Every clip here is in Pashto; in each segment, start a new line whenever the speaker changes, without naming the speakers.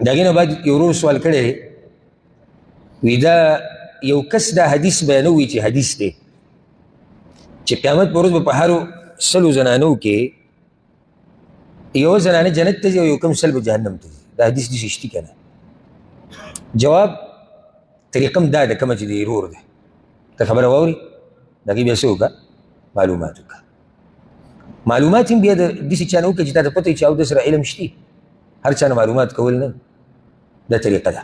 د هغې نه بعد یو ورور سوال کړی دی، وی دا یو کس دا حدیث بیانوي چې حدیث دی چې قیامت په ورځ به په هرو 100 زنانو کې یو زنانه جنت ته ځي او یو کم 100 به جهنم ته ځي. دا حدیث داسې شتي که نه؟ جواب طریقه هم دا ده کومه چې د ورور دی ته خبره واوري د هغې بیا څه وکړه معلومات وکړه. معلومات هم بیا د داسې چا نه وکړه چې تا ته پته وي چې او د سره علم شتي، هر چا نه معلومات کول نه، دا طریقه ده.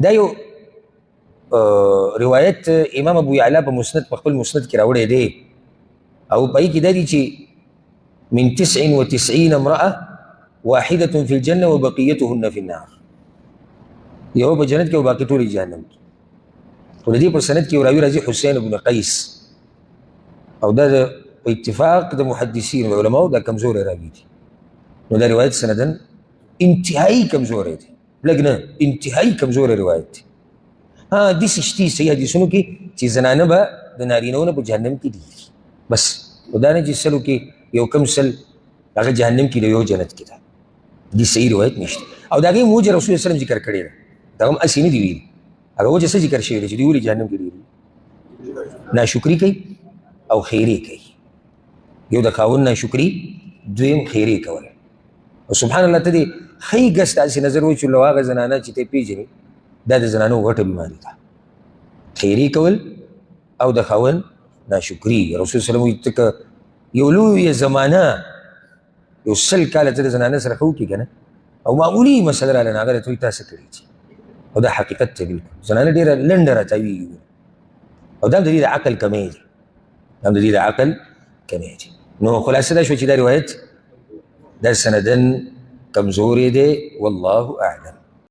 دا یو روایت امام ابو یعلا په مسند په خپل مسند کې راوړی دی او په هغې کې دا دي چې من 99 امرأة واحدة في الجنة وبقيتهن في النار. یو په جنت کې او باقي ټولې جهنم کې. خو د دې په سند کې یو راوي راځي حسین بن قیس او دا په اتفاق د محدثین او علماو دا کمزوری راوي دي. نو دا روایت سندن انتهایی کمزوری دی، لږ نه انتهایی کمزوری روایت دی. داسې شتي صحیح حدیثونو کې چې زنانه به د نارینهو نه په جهنم کې دي بس، نو دا نه چې 100 کې یو کم 100 هغه جهنم کې دی یو جنت کې ده. دې صحیح روایت نشته او د هغې موجه رسول الله ذکر کړې ده، دا هم هسې نه دي ویلي. هغه وجه څه ذکر شوی دی چې دوی ولې جهنم کې دي؟ ناشکري کوي او خیرې کوي. یو د خاوند ناشکري، دویم خیرې کول. او سبحان الله ته دې ښه ګس داسې نظر وچ لو هغه زنانه چې ته پېژنې دا د زنانو غټه بیماري ده، خیرې کول او د خاوند ناشکري. رسول صلی الله علیه وسلم ته یو لویه زمانه یو 100 کاله ته د زنانه سره ښه وکړي که نه او معمولي مسله راله هغه درته وایي تا څه کړي چې او دا حقیقت دی بلکل. زنانه ډېره لنډه راتاویږي او دا هم د دې د عقل کمی دی، دا هم د دې د عقل کمی دی. نو خلاصه دا شوه چې دا روایت دا سندن کمزوری دی، والله اعلم.